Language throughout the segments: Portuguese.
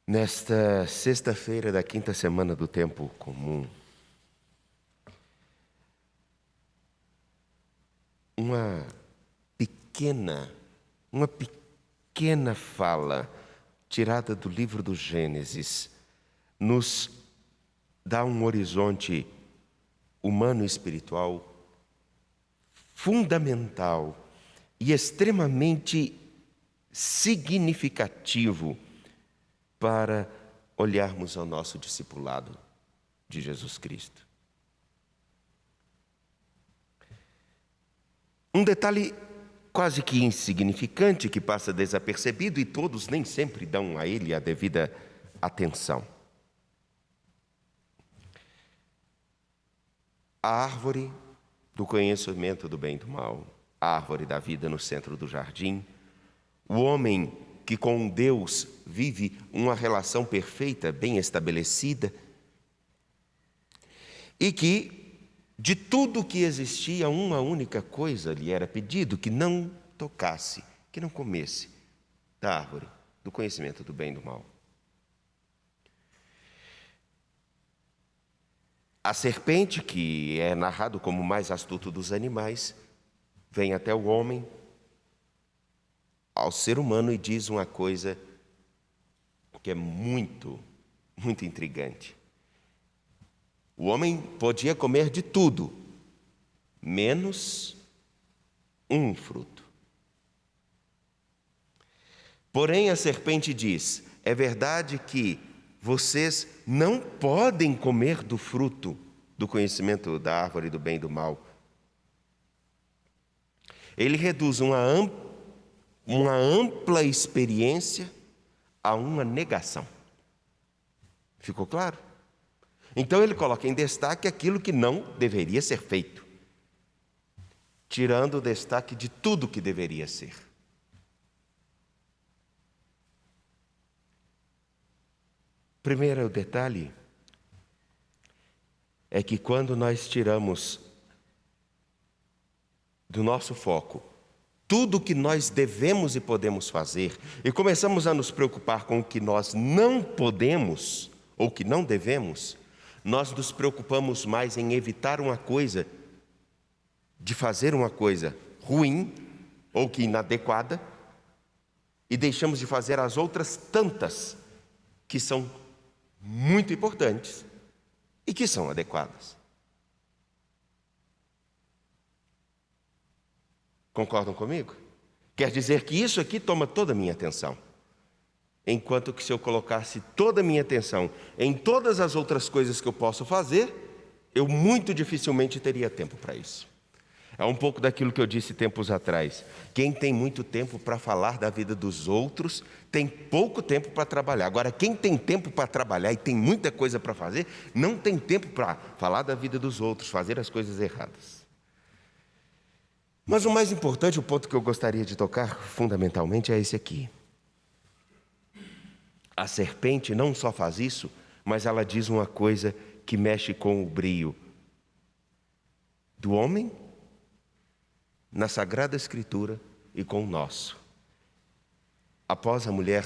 Nesta sexta-feira da quinta semana do tempo comum, uma pequena fala tirada do livro do Gênesis nos dá um horizonte humano e espiritual fundamental e extremamente significativo para olharmos ao nosso discipulado de Jesus Cristo. Um detalhe quase que insignificante que passa desapercebido e todos nem sempre dão a ele a devida atenção. A árvore do conhecimento do bem e do mal, a árvore da vida no centro do jardim, o homem que com Deus vive uma relação perfeita, bem estabelecida, e que de tudo que existia, uma única coisa lhe era pedido: que não tocasse, que não comesse da árvore do conhecimento do bem e do mal. A serpente, que é narrado como o mais astuto dos animais, vem até o homem, ao ser humano, e diz uma coisa que é muito intrigante. O homem podia comer de tudo, menos um fruto. Porém, a serpente diz: é verdade que vocês não podem comer do fruto do conhecimento da árvore do bem e do mal. Ele reduz uma ampla experiência a uma negação. Ficou claro? Então ele coloca em destaque aquilo que não deveria ser feito, tirando o destaque de tudo que deveria ser. Primeiro detalhe é que quando nós tiramos do nosso foco tudo o que nós devemos e podemos fazer e começamos a nos preocupar com o que nós não podemos ou que não devemos, nós nos preocupamos mais em evitar uma coisa, de fazer uma coisa ruim ou que inadequada, e deixamos de fazer as outras tantas que são muito importantes e que são adequadas. Concordam comigo? Quer dizer que isso aqui toma toda a minha atenção. Enquanto que se eu colocasse toda a minha atenção em todas as outras coisas que eu posso fazer, eu muito dificilmente teria tempo para isso. É um pouco daquilo que eu disse tempos atrás. Quem tem muito tempo para falar da vida dos outros, tem pouco tempo para trabalhar. Agora, quem tem tempo para trabalhar e tem muita coisa para fazer, não tem tempo para falar da vida dos outros, fazer as coisas erradas. Mas o mais importante, o ponto que eu gostaria de tocar fundamentalmente é esse aqui. A serpente não só faz isso, mas ela diz uma coisa que mexe com o brio do homem na Sagrada Escritura e com o nosso. Após a mulher,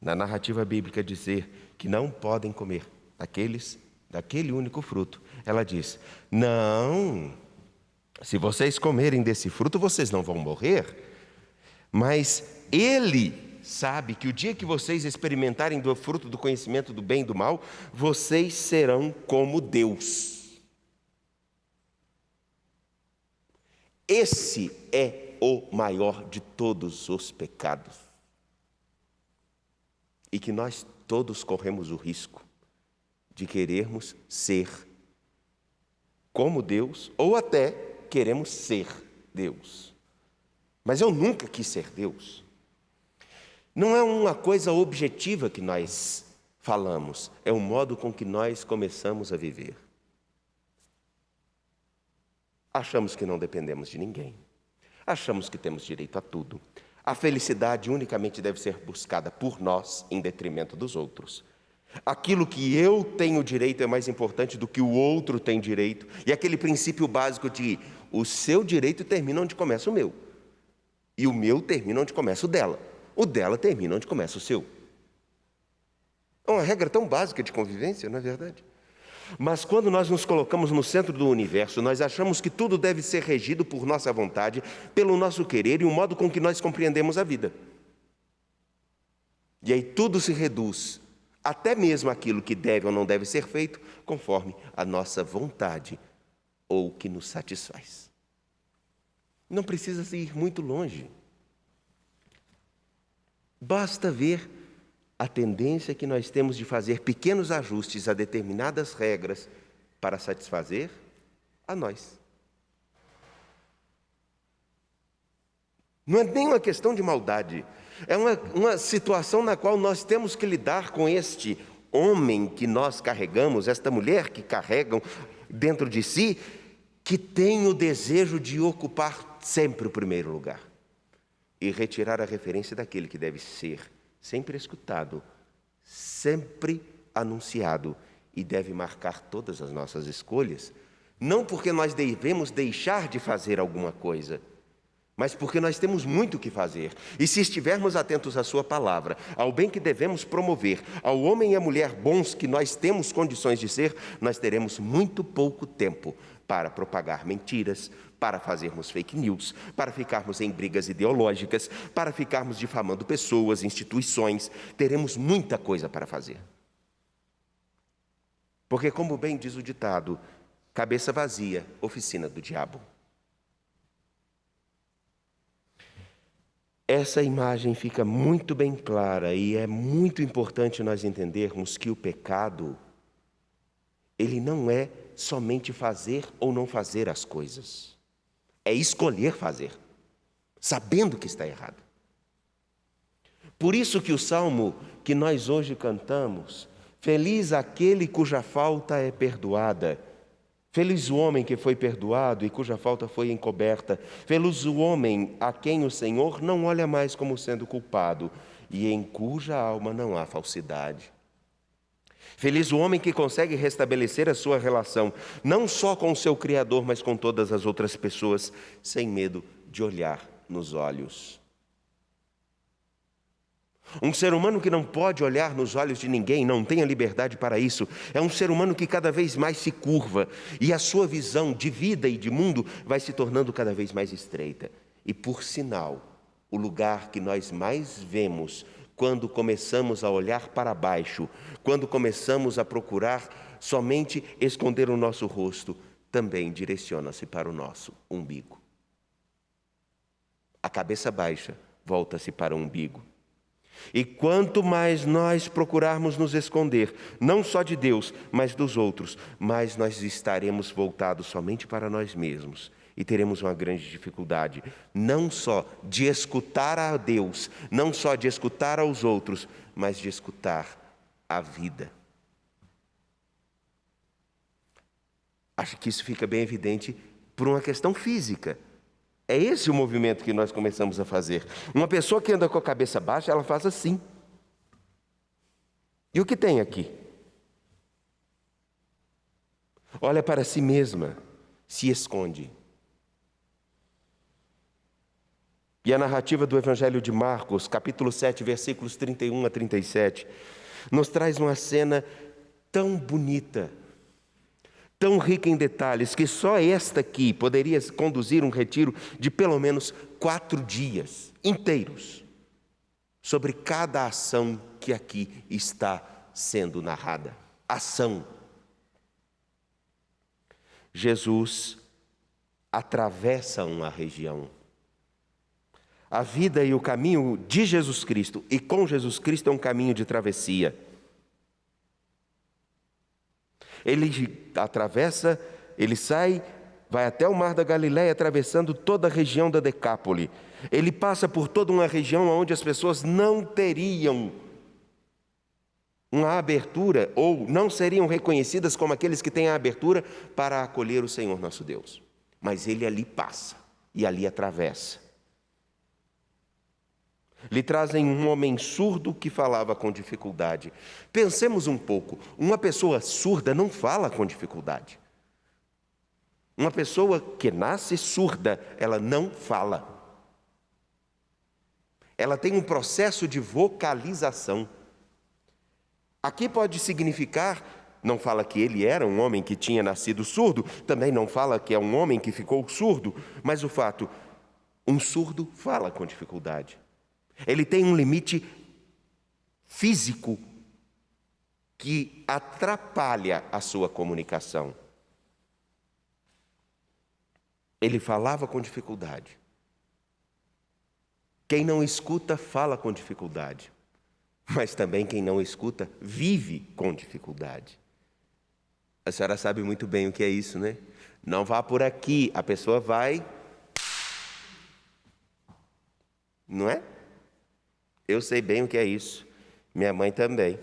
na narrativa bíblica, dizer que não podem comer daquele único fruto, ela diz: não, se vocês comerem desse fruto, vocês não vão morrer, mas ele sabe que o dia que vocês experimentarem do fruto do conhecimento do bem e do mal, vocês serão como Deus. Esse é o maior de todos os pecados. E que nós todos corremos o risco de querermos ser como Deus, ou até queremos ser Deus. Mas eu nunca quis ser Deus. Não é uma coisa objetiva que nós falamos, é o modo com que nós começamos a viver. Achamos que não dependemos de ninguém. Achamos que temos direito a tudo. A felicidade unicamente deve ser buscada por nós em detrimento dos outros. Aquilo que eu tenho direito é mais importante do que o outro tem direito. E aquele princípio básico de o seu direito termina onde começa o meu. E o meu termina onde começa o dela. O dela termina onde começa o seu. É uma regra tão básica de convivência, não é verdade? Mas quando nós nos colocamos no centro do universo, nós achamos que tudo deve ser regido por nossa vontade, pelo nosso querer e o modo com que nós compreendemos a vida. E aí tudo se reduz, até mesmo aquilo que deve ou não deve ser feito, conforme a nossa vontade ou o que nos satisfaz. Não precisa ir muito longe. Basta ver a tendência que nós temos de fazer pequenos ajustes a determinadas regras para satisfazer a nós. Não é nem uma questão de maldade, é uma situação na qual nós temos que lidar com este homem que nós carregamos, esta mulher que carregam dentro de si, que tem o desejo de ocupar sempre o primeiro lugar e retirar a referência daquele que deve ser sempre escutado, sempre anunciado e deve marcar todas as nossas escolhas, não porque nós devemos deixar de fazer alguma coisa, mas porque nós temos muito o que fazer. E se estivermos atentos à sua palavra, ao bem que devemos promover, ao homem e à mulher bons que nós temos condições de ser, nós teremos muito pouco tempo para propagar mentiras, para fazermos fake news, para ficarmos em brigas ideológicas, para ficarmos difamando pessoas, instituições. Teremos muita coisa para fazer. Porque, como bem diz o ditado, cabeça vazia, oficina do diabo. Essa imagem fica muito bem clara e é muito importante nós entendermos que o pecado, ele não é somente fazer ou não fazer as coisas. É escolher fazer, sabendo que está errado. Por isso que o salmo que nós hoje cantamos, feliz aquele cuja falta é perdoada, feliz o homem que foi perdoado e cuja falta foi encoberta, feliz o homem a quem o Senhor não olha mais como sendo culpado e em cuja alma não há falsidade. Feliz o homem que consegue restabelecer a sua relação, não só com o seu Criador, mas com todas as outras pessoas, sem medo de olhar nos olhos. Um ser humano que não pode olhar nos olhos de ninguém, não tem a liberdade para isso, é um ser humano que cada vez mais se curva e a sua visão de vida e de mundo vai se tornando cada vez mais estreita. E, por sinal, o lugar que nós mais vemos quando começamos a olhar para baixo, quando começamos a procurar somente esconder o nosso rosto, também direciona-se para o nosso umbigo. A cabeça baixa volta-se para o umbigo. E quanto mais nós procurarmos nos esconder, não só de Deus, mas dos outros, mais nós estaremos voltados somente para nós mesmos. E teremos uma grande dificuldade, não só de escutar a Deus, não só de escutar aos outros, mas de escutar a vida. Acho que isso fica bem evidente por uma questão física. É esse o movimento que nós começamos a fazer. Uma pessoa que anda com a cabeça baixa, ela faz assim. E o que tem aqui? Olha para si mesma, se esconde. E a narrativa do Evangelho de Marcos, capítulo 7, versículos 31 a 37, nos traz uma cena tão bonita, tão rica em detalhes, que só esta aqui poderia conduzir um retiro de pelo menos 4 dias inteiros, sobre cada ação que aqui está sendo narrada. Ação. Jesus atravessa uma região. A vida e o caminho de Jesus Cristo e com Jesus Cristo é um caminho de travessia. Ele atravessa, ele sai, vai até o Mar da Galileia, atravessando toda a região da Decápole. Ele passa por toda uma região onde as pessoas não teriam uma abertura ou não seriam reconhecidas como aqueles que têm a abertura para acolher o Senhor nosso Deus. Mas ele ali passa e ali atravessa. Lhe trazem um homem surdo que falava com dificuldade. Pensemos um pouco, uma pessoa surda não fala com dificuldade. Uma pessoa que nasce surda, ela não fala. Ela tem um processo de vocalização. Aqui pode significar, não fala que ele era um homem que tinha nascido surdo, também não fala que é um homem que ficou surdo, mas o fato, um surdo fala com dificuldade. Ele tem um limite físico que atrapalha a sua comunicação. Ele falava com dificuldade. Quem não escuta, fala com dificuldade. Mas também quem não escuta, vive com dificuldade. A senhora sabe muito bem o que é isso, né? Não vá por aqui, a pessoa vai... Não é? Eu sei bem o que é isso. Minha mãe também.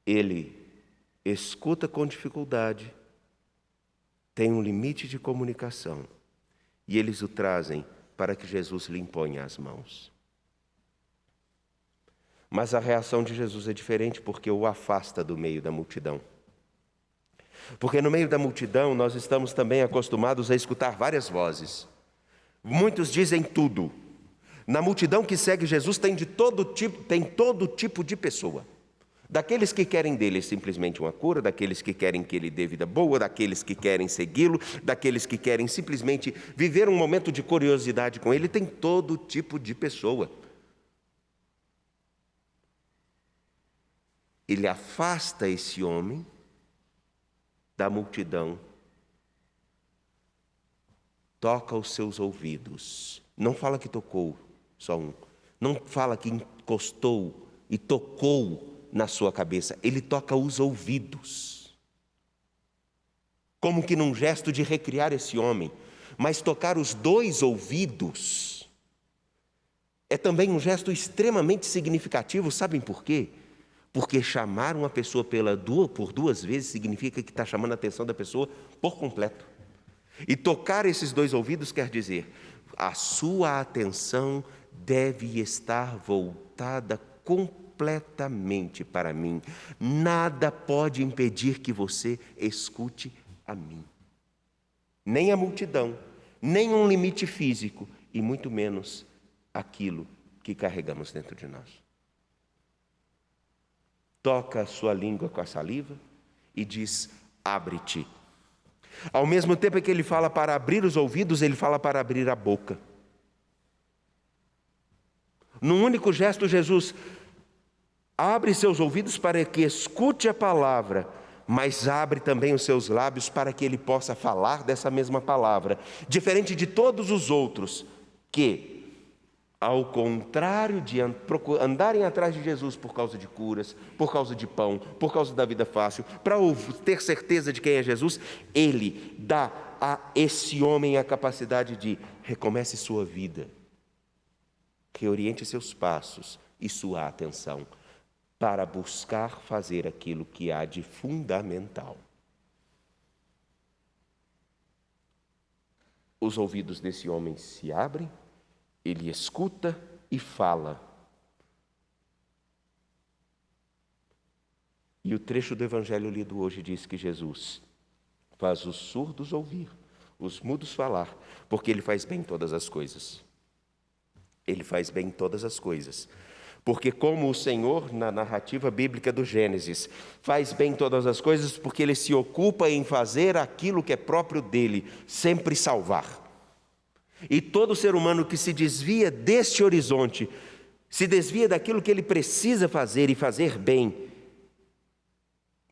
Ele escuta com dificuldade, tem um limite de comunicação, e eles o trazem para que Jesus lhe imponha as mãos. Mas a reação de Jesus é diferente porque o afasta do meio da multidão. Porque no meio da multidão nós estamos também acostumados a escutar várias vozes. Muitos dizem tudo. Na multidão que segue Jesus tem todo tipo de pessoa. Daqueles que querem dele simplesmente uma cura, daqueles que querem que ele dê vida boa, daqueles que querem segui-lo, daqueles que querem simplesmente viver um momento de curiosidade com ele, tem todo tipo de pessoa. Ele afasta esse homem da multidão, toca os seus ouvidos. Não fala que tocou, só um. Não fala que encostou e tocou na sua cabeça. Ele toca os ouvidos. Como que num gesto de recriar esse homem. Mas tocar os dois ouvidos é também um gesto extremamente significativo. Sabem por quê? Porque chamar uma pessoa por duas vezes significa que está chamando a atenção da pessoa por completo. E tocar esses dois ouvidos quer dizer, a sua atenção deve estar voltada completamente para mim. Nada pode impedir que você escute a mim. Nem a multidão, nem um limite físico, e muito menos aquilo que carregamos dentro de nós. Toca a sua língua com a saliva e diz, abre-te. Ao mesmo tempo que ele fala para abrir os ouvidos, ele fala para abrir a boca. Num único gesto, Jesus abre seus ouvidos para que escute a palavra, mas abre também os seus lábios para que ele possa falar dessa mesma palavra. Diferente de todos os outros que, ao contrário de andarem atrás de Jesus por causa de curas, por causa de pão, por causa da vida fácil, para ter certeza de quem é Jesus, ele dá a esse homem a capacidade de recomece sua vida, reoriente seus passos e sua atenção para buscar fazer aquilo que há de fundamental. Os ouvidos desse homem se abrem, ele escuta e fala. E o trecho do Evangelho lido hoje diz que Jesus faz os surdos ouvir, os mudos falar, porque Ele faz bem todas as coisas. Ele faz bem todas as coisas. Porque como o Senhor, na narrativa bíblica do Gênesis, faz bem todas as coisas, porque Ele se ocupa em fazer aquilo que é próprio dEle, sempre salvar. E todo ser humano que se desvia deste horizonte, se desvia daquilo que ele precisa fazer e fazer bem,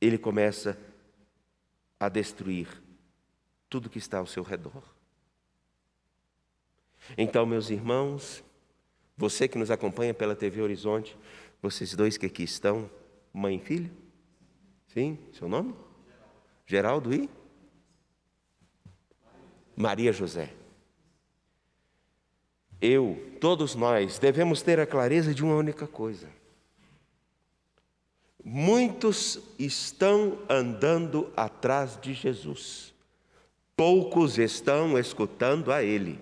ele começa a destruir tudo que está ao seu redor. Então, meus irmãos, você que nos acompanha pela TV Horizonte, vocês dois que aqui estão, mãe e filho? Sim, seu nome? Geraldo e? Maria José. Todos nós, devemos ter a clareza de uma única coisa. Muitos estão andando atrás de Jesus. Poucos estão escutando a Ele.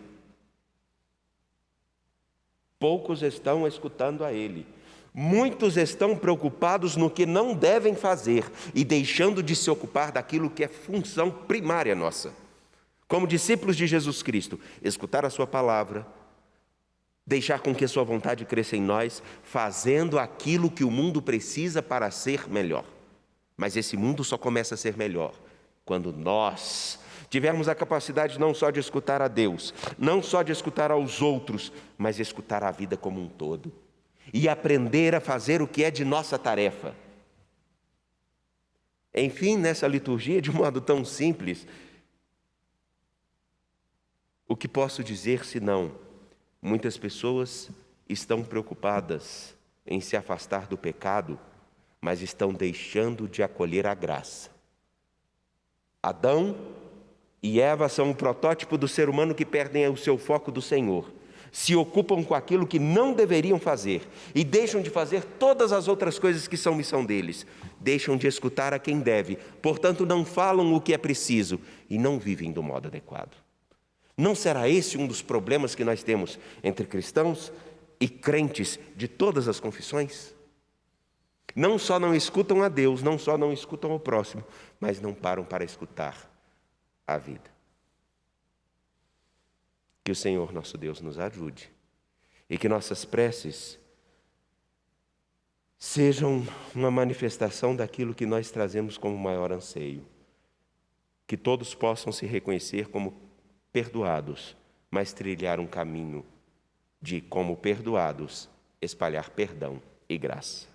Poucos estão escutando a Ele. Muitos estão preocupados no que não devem fazer e deixando de se ocupar daquilo que é função primária nossa. Como discípulos de Jesus Cristo, escutar a sua palavra, deixar com que a sua vontade cresça em nós, fazendo aquilo que o mundo precisa para ser melhor. Mas esse mundo só começa a ser melhor quando nós tivermos a capacidade não só de escutar a Deus, não só de escutar aos outros, mas de escutar a vida como um todo e aprender a fazer o que é de nossa tarefa. Enfim, nessa liturgia, de modo tão simples, o que posso dizer senão, muitas pessoas estão preocupadas em se afastar do pecado, mas estão deixando de acolher a graça. Adão e Eva são o protótipo do ser humano que perdem o seu foco do Senhor, se ocupam com aquilo que não deveriam fazer e deixam de fazer todas as outras coisas que são missão deles. Deixam de escutar a quem deve, portanto não falam o que é preciso e não vivem do modo adequado. Não será esse um dos problemas que nós temos entre cristãos e crentes de todas as confissões? Não só não escutam a Deus, não só não escutam o próximo, mas não param para escutar a vida. Que o Senhor nosso Deus nos ajude e que nossas preces sejam uma manifestação daquilo que nós trazemos como maior anseio. Que todos possam se reconhecer como perdoados, mas trilhar um caminho de, como perdoados, espalhar perdão e graça.